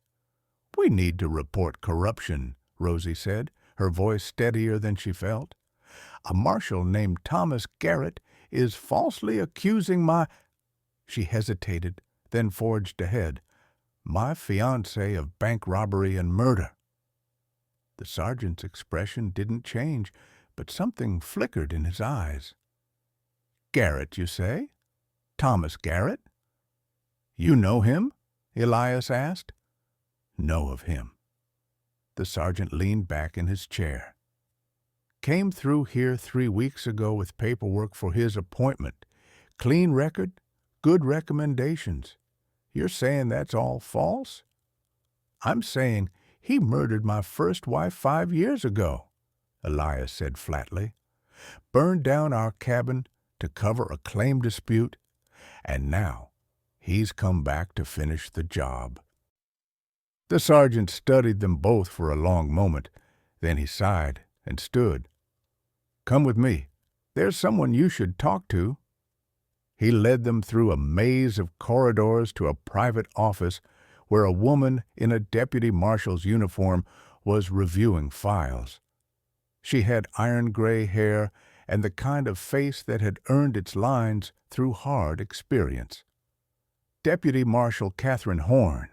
"We need to report corruption," Rosie said, her voice steadier than she felt. "A marshal named Thomas Garrett is falsely accusing my—" She hesitated, then forged ahead. "My fiancé of bank robbery and murder." The sergeant's expression didn't change, but something flickered in his eyes. "Garrett, you say? Thomas Garrett?" "You know him?" Elias asked. "Know of him." The sergeant leaned back in his chair. "Came through here 3 weeks ago with paperwork for his appointment. Clean record, good recommendations. You're saying that's all false?" "I'm saying he murdered my first wife 5 years ago," Elias said flatly. "Burned down our cabin to cover a claim dispute, and now he's come back to finish the job." The sergeant studied them both for a long moment. Then he sighed and stood. "Come with me. There's someone you should talk to." He led them through a maze of corridors to a private office where a woman in a deputy marshal's uniform was reviewing files. She had iron-gray hair and the kind of face that had earned its lines through hard experience. Deputy Marshal Catherine Horn,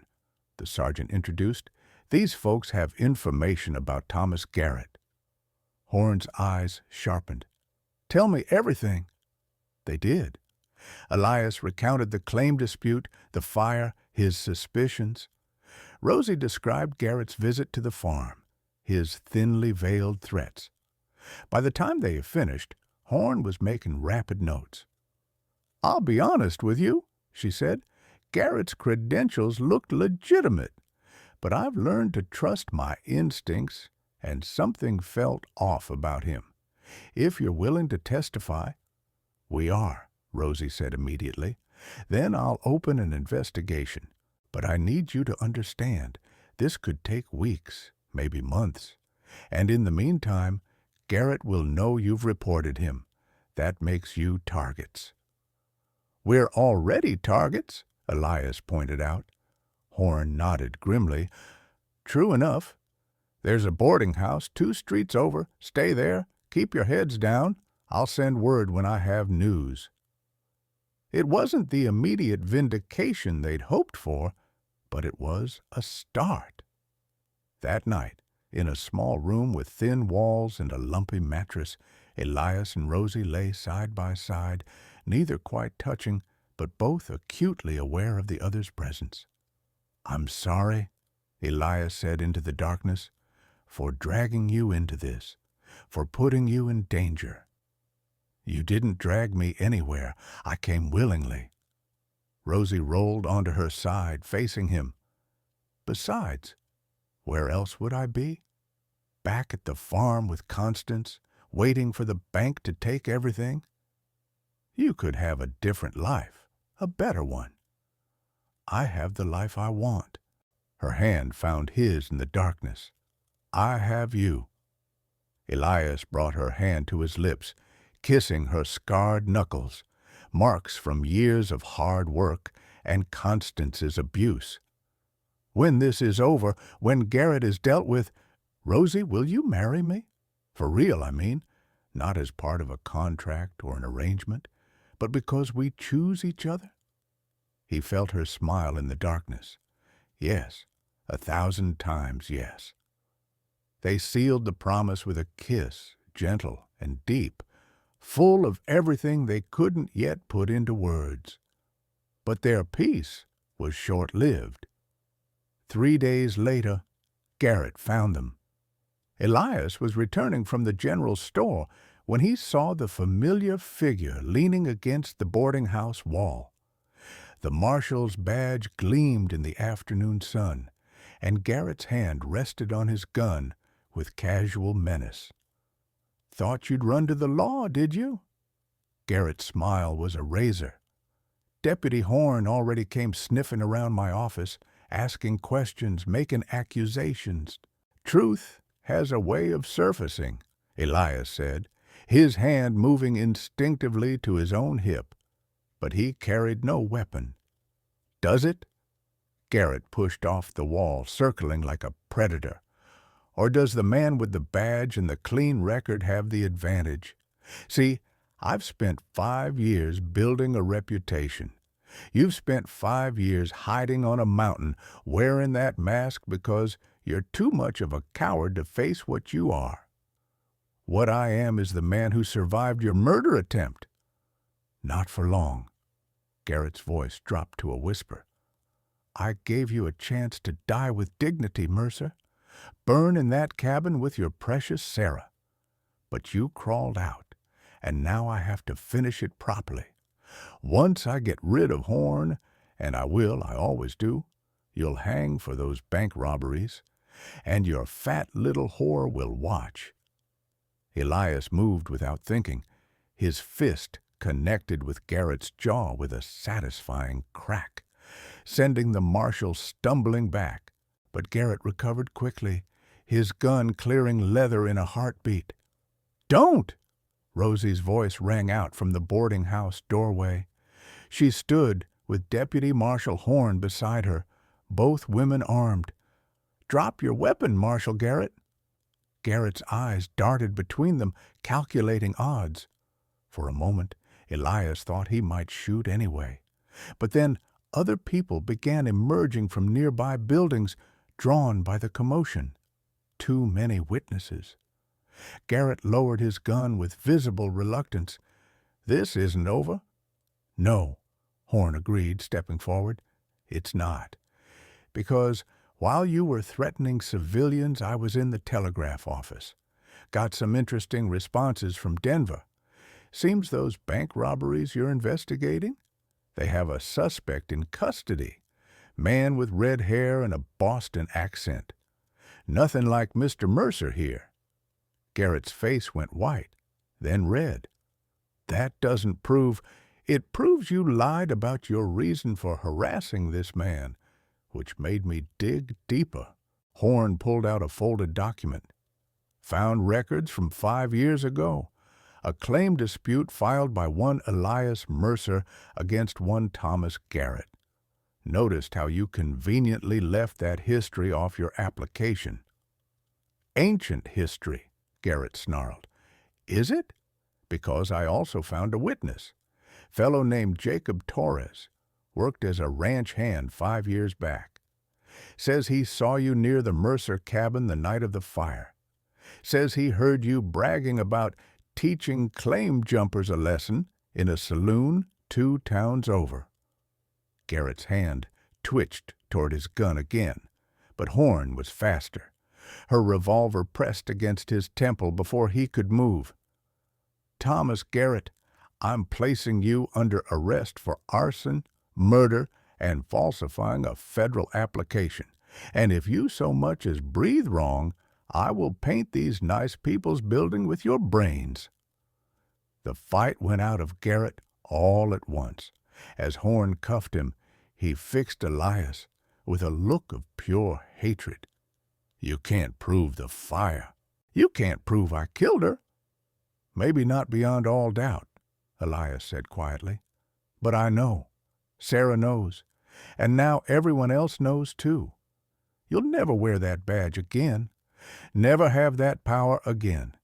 the sergeant introduced. These folks have information about Thomas Garrett. Horn's eyes sharpened. Tell me everything. They did. Elias recounted the claim dispute, the fire, his suspicions. Rosie described Garrett's visit to the farm, his thinly veiled threats. By the time they finished, Horn was making rapid notes. I'll be honest with you, she said. Garrett's credentials looked legitimate, but I've learned to trust my instincts, and something felt off about him. If you're willing to testify. We are, Rosie said immediately. Then I'll open an investigation. But I need you to understand, this could take weeks, maybe months. And in the meantime, Garrett will know you've reported him. That makes you targets. We're already targets, Elias pointed out. Horn nodded grimly. True enough. There's a boarding house 2 streets over. Stay there. Keep your heads down. I'll send word when I have news. It wasn't the immediate vindication they'd hoped for, but it was a start. That night, in a small room with thin walls and a lumpy mattress, Elias and Rosie lay side by side, neither quite touching, but both acutely aware of the other's presence. I'm sorry, Elias said into the darkness, for dragging you into this, for putting you in danger. You didn't drag me anywhere. I came willingly. Rosie rolled onto her side, facing him. Besides, where else would I be? Back at the farm with Constance, waiting for the bank to take everything? You could have a different life, a better one. I have the life I want. Her hand found his in the darkness. I have you. Elias brought her hand to his lips, kissing her scarred knuckles, marks from years of hard work and Constance's abuse. When this is over, when Garrett is dealt with, Rosie, will you marry me? For real, I mean, not as part of a contract or an arrangement, but because we choose each other? He felt her smile in the darkness. Yes, 1,000 times yes. They sealed the promise with a kiss, gentle and deep, full of everything they couldn't yet put into words. But their peace was short-lived. 3 days later, Garrett found them. Elias was returning from the general store when he saw the familiar figure leaning against the boarding house wall. The marshal's badge gleamed in the afternoon sun, and Garrett's hand rested on his gun with casual menace. Thought you'd run to the law, did you? Garrett's smile was a razor. Deputy Horn already came sniffing around my office, asking questions, making accusations. Truth has a way of surfacing, Elias said, his hand moving instinctively to his own hip. But he carried no weapon. Does it? Garrett pushed off the wall, circling like a predator. Or does the man with the badge and the clean record have the advantage? See, I've spent 5 years building a reputation. You've spent 5 years hiding on a mountain, wearing that mask because you're too much of a coward to face what you are. What I am is the man who survived your murder attempt. Not for long. Garrett's voice dropped to a whisper. I gave you a chance to die with dignity, Mercer. Burn in that cabin with your precious Sarah. But you crawled out, and now I have to finish it properly. Once I get rid of Horn, and I will, I always do, you'll hang for those bank robberies, and your fat little whore will watch. Elias moved without thinking. His fist connected with Garrett's jaw with a satisfying crack, sending the marshal stumbling back. But Garrett recovered quickly, his gun clearing leather in a heartbeat. Don't! Rosie's voice rang out from the boarding house doorway. She stood with Deputy Marshal Horn beside her, both women armed. Drop your weapon, Marshal Garrett. Garrett's eyes darted between them, calculating odds. For a moment, Elias thought he might shoot anyway. But then other people began emerging from nearby buildings, drawn by the commotion. Too many witnesses. Garrett lowered his gun with visible reluctance. "This isn't over." "No," Horn agreed, stepping forward. "It's not. Because while you were threatening civilians, I was in the telegraph office. Got some interesting responses from Denver. Seems those bank robberies you're investigating? They have a suspect in custody. Man with red hair and a Boston accent. Nothing like Mr. Mercer here." Garrett's face went white, then red. "That doesn't prove—" "It proves you lied about your reason for harassing this man, which made me dig deeper." Horn pulled out a folded document. "Found records from 5 years ago. A claim dispute filed by one Elias Mercer against one Thomas Garrett. Noticed how you conveniently left that history off your application." "Ancient history," Garrett snarled. "Is it? Because I also found a witness. Fellow named Jacob Torres. Worked as a ranch hand 5 years back. Says he saw you near the Mercer cabin the night of the fire. Says he heard you bragging about teaching claim jumpers a lesson in a saloon 2 towns over." Garrett's hand twitched toward his gun again, but Horn was faster. Her revolver pressed against his temple before he could move. "Thomas Garrett, I'm placing you under arrest for arson, murder, and falsifying a federal application. And if you so much as breathe wrong, I will paint these nice people's building with your brains." The fight went out of Garrett all at once. As Horn cuffed him, he fixed Elias with a look of pure hatred. "You can't prove the fire. You can't prove I killed her." "Maybe not beyond all doubt," Elias said quietly. "But I know. Sarah knows. And now everyone else knows too. You'll never wear that badge again. Never have that power again.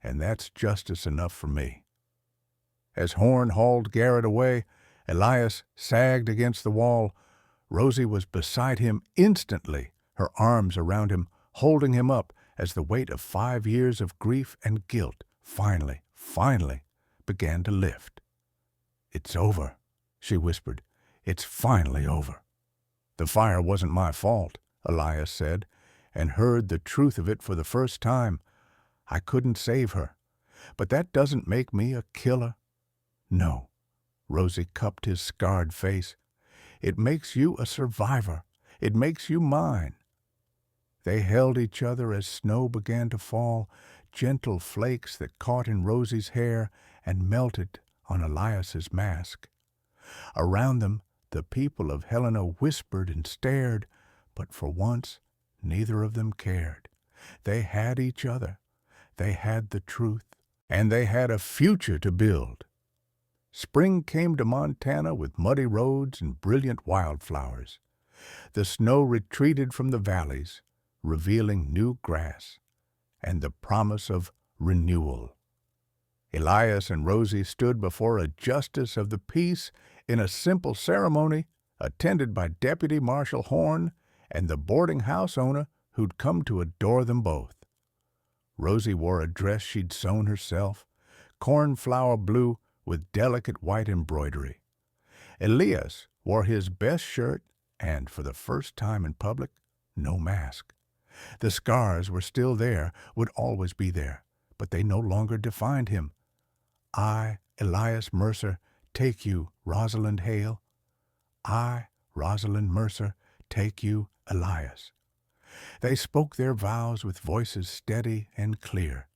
And that's justice enough for me." As Horn hauled Garrett away, Elias sagged against the wall. Rosie was beside him instantly, her arms around him, holding him up as the weight of 5 years of grief and guilt finally began to lift. "It's over," she whispered. "It's finally over." "The fire wasn't my fault," Elias said, and heard the truth of it for the first time. "I couldn't save her. But that doesn't make me a killer." "No." Rosie cupped his scarred face. "It makes you a survivor. It makes you mine." They held each other as snow began to fall, gentle flakes that caught in Rosie's hair and melted on Elias's mask. Around them, the people of Helena whispered and stared, but for once, neither of them cared. They had each other. They had the truth. And they had a future to build. Spring came to Montana with muddy roads and brilliant wildflowers. The snow retreated from the valleys, revealing new grass and the promise of renewal. Elias and Rosie stood before a justice of the peace in a simple ceremony attended by Deputy Marshal Horn and the boarding house owner who'd come to adore them both. Rosie wore a dress she'd sewn herself, cornflower blue with delicate white embroidery. Elias wore his best shirt and, for the first time in public, no mask. The scars were still there, would always be there, but they no longer defined him. "I, Elias Mercer, take you, Rosalind Hale. I, Rosalind Mercer, take you, Elias." They spoke their vows with voices steady and clear.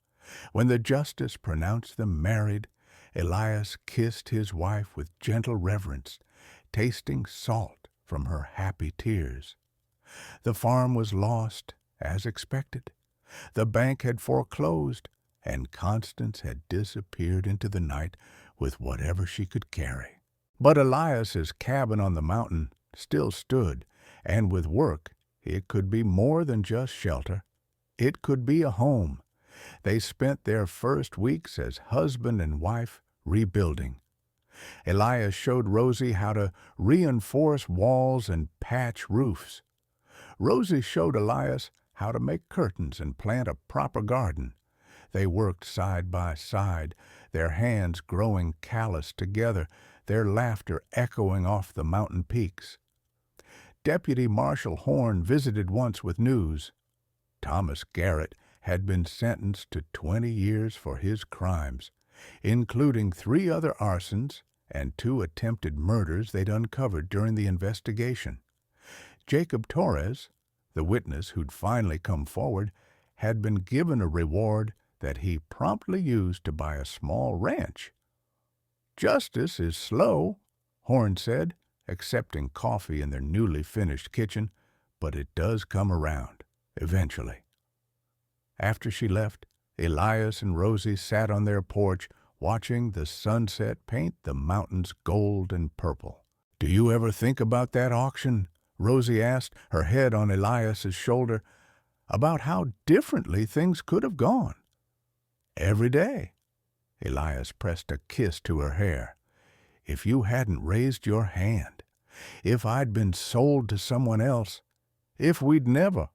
When the justice pronounced them married, Elias kissed his wife with gentle reverence, tasting salt from her happy tears. The farm was lost, as expected. The bank had foreclosed, and Constance had disappeared into the night with whatever she could carry. But Elias's cabin on the mountain still stood, and with work it could be more than just shelter. It could be a home. They spent their first weeks as husband and wife rebuilding. Elias showed Rosie how to reinforce walls and patch roofs. Rosie showed Elias how to make curtains and plant a proper garden. They worked side by side, their hands growing callous together, their laughter echoing off the mountain peaks. Deputy Marshal Horn visited once with news. Thomas Garrett had been sentenced to 20 years for his crimes, including 3 other arsons and 2 attempted murders they'd uncovered during the investigation. Jacob Torres, the witness who'd finally come forward, had been given a reward that he promptly used to buy a small ranch. "Justice is slow," Horn said, accepting coffee in their newly finished kitchen, "but it does come around, eventually." After she left, Elias and Rosie sat on their porch watching the sunset paint the mountains gold and purple. "Do you ever think about that auction?" Rosie asked, her head on Elias's shoulder, "about how differently things could have gone?" "Every day." Elias pressed a kiss to her hair. "If you hadn't raised your hand, if I'd been sold to someone else, if we'd never—"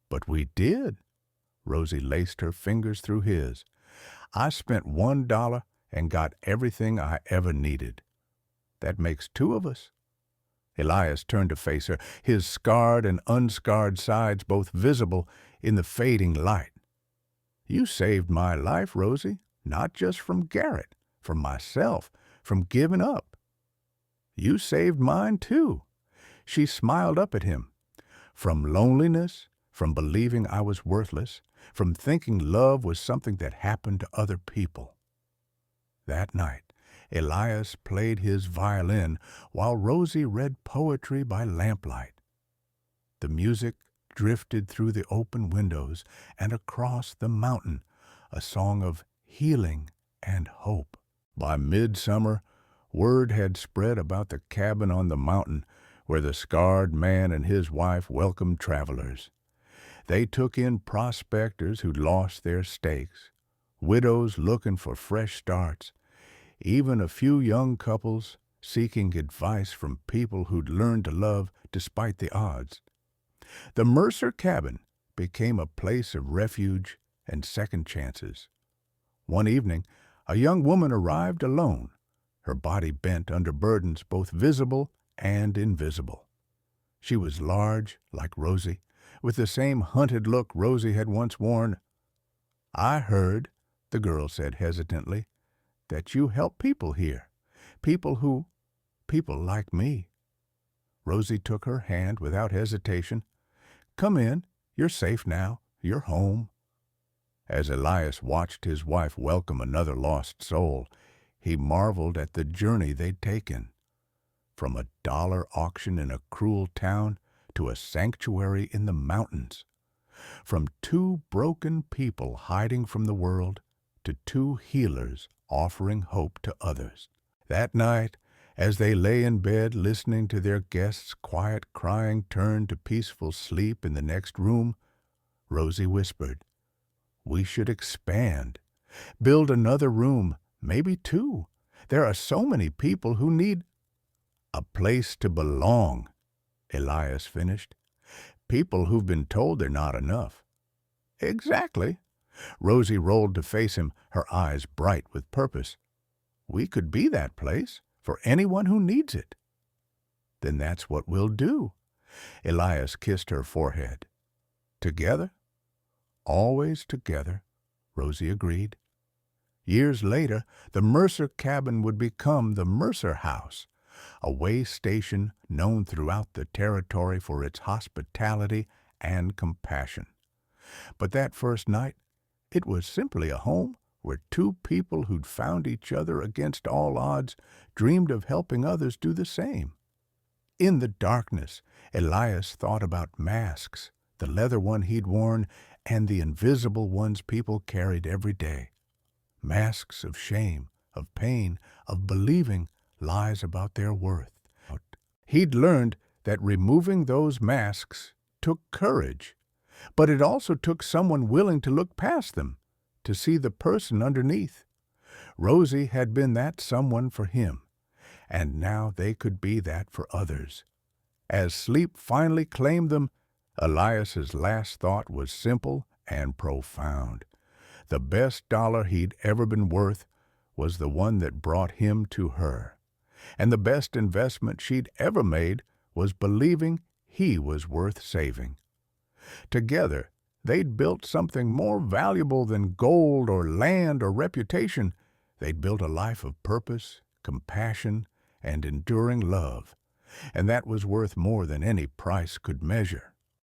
"But we did." Rosie laced her fingers through his. "I spent $1 and got everything I ever needed. That makes 2 of us." Elias turned to face her, his scarred and unscarred sides both visible in the fading light. "You saved my life, Rosie, not just from Garrett, from myself, from giving up. You saved mine, too." She smiled up at him. "From loneliness, from believing I was worthless, from thinking love was something that happened to other people." That night, Elias played his violin while Rosie read poetry by lamplight. The music drifted through the open windows and across the mountain, a song of healing and hope. By midsummer, word had spread about the cabin on the mountain where the scarred man and his wife welcomed travelers. They took in prospectors who'd lost their stakes, widows looking for fresh starts, even a few young couples seeking advice from people who'd learned to love despite the odds. The Mercer cabin became a place of refuge and second chances. One evening, a young woman arrived alone, her body bent under burdens both visible and invisible. She was large, like Rosie, with the same hunted look Rosie had once worn. "I heard," the girl said hesitantly, "that you help people here, people like me." Rosie took her hand without hesitation. "Come in, you're safe now, you're home." As Elias watched his wife welcome another lost soul, he marveled at the journey they'd taken. From a dollar auction in a cruel town to a sanctuary in the mountains. From 2 broken people hiding from the world to 2 healers offering hope to others. That night, as they lay in bed listening to their guests' quiet crying turn to peaceful sleep in the next room, Rosie whispered, "We should expand. Build another room, maybe 2. There are so many people who need—" "A place to belong," Elias finished. "People who've been told they're not enough." "Exactly." Rosie rolled to face him, her eyes bright with purpose. "We could be that place for anyone who needs it." "Then that's what we'll do." Elias kissed her forehead. "Together?" "Always together," Rosie agreed. Years later, the Mercer cabin would become the Mercer House, a way station known throughout the territory for its hospitality and compassion. But that first night, it was simply a home where 2 people who'd found each other against all odds dreamed of helping others do the same. In the darkness, Elias thought about masks, the leather one he'd worn, and the invisible ones people carried every day. Masks of shame, of pain, of believing lies about their worth. He'd learned that removing those masks took courage, but it also took someone willing to look past them, to see the person underneath. Rosie had been that someone for him, and now they could be that for others. As sleep finally claimed them, Elias's last thought was simple and profound. The best dollar he'd ever been worth was the one that brought him to her. And the best investment she'd ever made was believing he was worth saving. Together, they'd built something more valuable than gold or land or reputation. They'd built a life of purpose, compassion, and enduring love, and that was worth more than any price could measure.